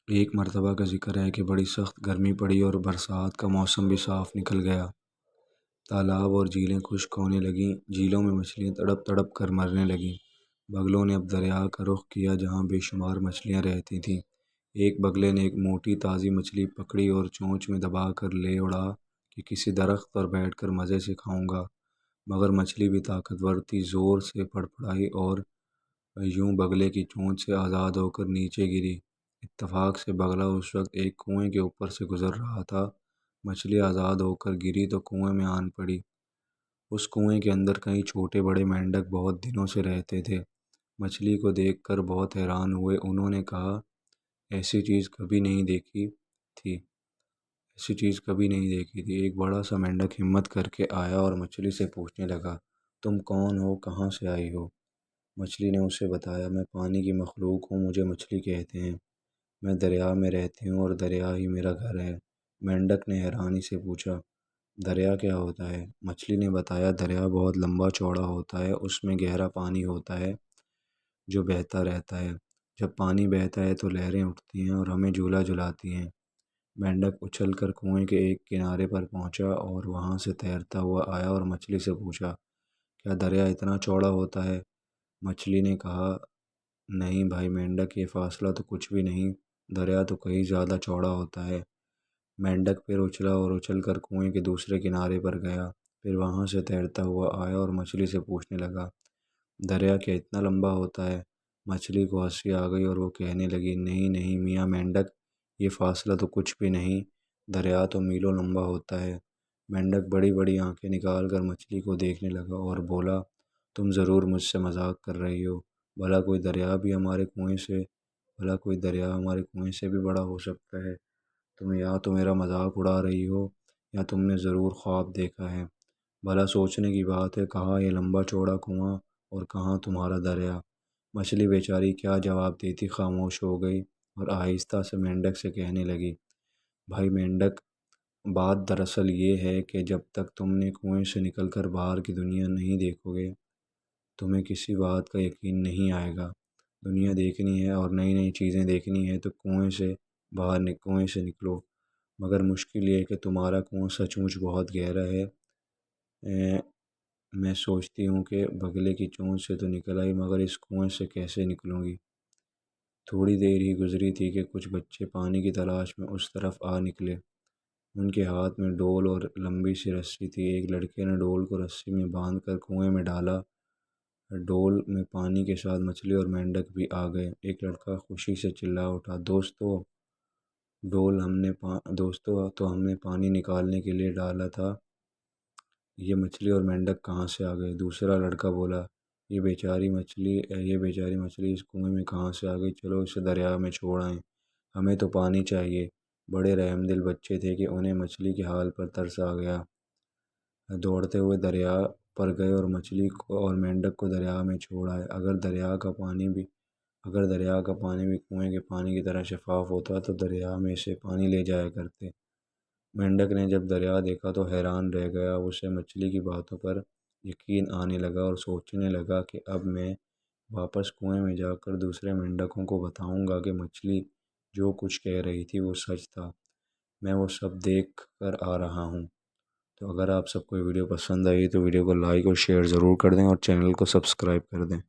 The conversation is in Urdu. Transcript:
ایک مرتبہ کا ذکر ہے کہ بڑی سخت گرمی پڑی اور برسات کا موسم بھی صاف نکل گیا۔ تالاب اور جھیلیں خشک ہونے لگیں، جھیلوں میں مچھلیاں تڑپ تڑپ کر مرنے لگیں۔ بگلوں نے اب دریا کا رخ کیا جہاں بے شمار مچھلیاں رہتی تھیں۔ ایک بگلے نے ایک موٹی تازی مچھلی پکڑی اور چونچ میں دبا کر لے اڑا کہ کسی درخت پر بیٹھ کر مزے سے کھاؤں گا، مگر مچھلی بھی طاقتور تھی، زور سے پڑپڑائی اور یوں بگلے کی چونچ سے آزاد ہو کر نیچے گری۔ اتفاق سے بگلا اس وقت ایک کنویں کے اوپر سے گزر رہا تھا۔ مچھلی آزاد ہو کر گری تو کنویں میں آن پڑی۔ اس کنویں کے اندر کئی چھوٹے بڑے مینڈک بہت دنوں سے رہتے تھے۔ مچھلی کو دیکھ کر بہت حیران ہوئے۔ انہوں نے کہا، ایسی چیز کبھی نہیں دیکھی تھی، ایسی چیز کبھی نہیں دیکھی تھی۔ ایک بڑا سا مینڈک ہمت کر کے آیا اور مچھلی سے پوچھنے لگا، تم کون ہو، کہاں سے آئی ہو؟ مچھلی نے اسے بتایا، میں پانی کی مخلوق ہوں، مجھے مچھلی کہتے ہیں، میں دریا میں رہتی ہوں اور دریا ہی میرا گھر ہے۔ مینڈک نے حیرانی سے پوچھا، دریا کیا ہوتا ہے؟ مچھلی نے بتایا، دریا بہت لمبا چوڑا ہوتا ہے، اس میں گہرا پانی ہوتا ہے جو بہتا رہتا ہے۔ جب پانی بہتا ہے تو لہریں اٹھتی ہیں اور ہمیں جھولا جھلاتی ہیں۔ مینڈک اچھل کر کنویں کے ایک کنارے پر پہنچا اور وہاں سے تیرتا ہوا آیا اور مچھلی سے پوچھا، کیا دریا اتنا چوڑا ہوتا ہے؟ مچھلی نے کہا، نہیں بھائی مینڈک، یہ فاصلہ تو کچھ بھی نہیں، دریا تو کہیں زیادہ چوڑا ہوتا ہے۔ مینڈک پھر اچھلا اور اچھل کر کنویں کے دوسرے کنارے پر گیا، پھر وہاں سے تیرتا ہوا آیا اور مچھلی سے پوچھنے لگا، دریا کیا اتنا لمبا ہوتا ہے؟ مچھلی کو ہنسی آ گئی اور وہ کہنے لگی، نہیں نہیں میاں مینڈک، یہ فاصلہ تو کچھ بھی نہیں، دریا تو میلوں لمبا ہوتا ہے۔ مینڈک بڑی بڑی آنکھیں نکال کر مچھلی کو دیکھنے لگا اور بولا، تم ضرور مجھ سے مذاق کر رہی ہو، بھلا کوئی دریا ہمارے کنویں سے بھی بڑا ہو سکتا ہے؟ تم یا تو میرا مذاق اڑا رہی ہو یا تم نے ضرور خواب دیکھا ہے۔ بھلا سوچنے کی بات ہے، کہاں یہ لمبا چوڑا کنواں اور کہاں تمہارا دریا؟ مچھلی بیچاری کیا جواب دیتی، خاموش ہو گئی اور آہستہ سے مینڈک سے کہنے لگی، بھائی مینڈک، بات دراصل یہ ہے کہ جب تک تم نے کنویں سے نکل کر باہر کی دنیا نہیں دیکھو گے، تمہیں کسی بات کا یقین نہیں آئے گا۔ دنیا دیکھنی ہے اور نئی نئی چیزیں دیکھنی ہے تو کنویں سے نکلو، مگر مشکل یہ ہے کہ تمہارا کنواں سچ مچ بہت گہرا ہے۔ میں سوچتی ہوں کہ بگلے کی چونچ سے تو نکل آئی، مگر اس کنویں سے کیسے نکلوں گی؟ تھوڑی دیر ہی گزری تھی کہ کچھ بچے پانی کی تلاش میں اس طرف آ نکلے۔ ان کے ہاتھ میں ڈول اور لمبی سی رسی تھی۔ ایک لڑکے نے ڈول کو رسی میں باندھ کر کنویں میں ڈالا۔ ڈول میں پانی کے ساتھ مچھلی اور مینڈک بھی آ گئے۔ ایک لڑکا خوشی سے چلا اٹھا، دوستو تو ہم نے پانی نکالنے کے لیے ڈالا تھا، یہ مچھلی اور مینڈک کہاں سے آ گئے؟ دوسرا لڑکا بولا، یہ بیچاری مچھلی اس کنویں میں کہاں سے آ گئی؟ چلو اسے دریا میں چھوڑ آئیں، ہمیں تو پانی چاہیے۔ بڑے رحم دل بچے تھے کہ انہیں مچھلی کے حال پر ترس آ گیا۔ دوڑتے ہوئے دریا پر گئے اور مچھلی کو اور مینڈک کو دریا میں چھوڑ آئے۔ اگر دریا کا پانی بھی کنویں کے پانی کی طرح شفاف ہوتا تو دریا میں سے پانی لے جایا کرتے۔ مینڈک نے جب دریا دیکھا تو حیران رہ گیا۔ اسے مچھلی کی باتوں پر یقین آنے لگا اور سوچنے لگا کہ اب میں واپس کنویں میں جا کر دوسرے مینڈکوں کو بتاؤں گا کہ مچھلی جو کچھ کہہ رہی تھی وہ سچ تھا، میں وہ سب دیکھ کر آ رہا ہوں۔ تو اگر آپ سب کو یہ ویڈیو پسند آئی تو ویڈیو کو لائک اور شیئر ضرور کر دیں اور چینل کو سبسکرائب کر دیں۔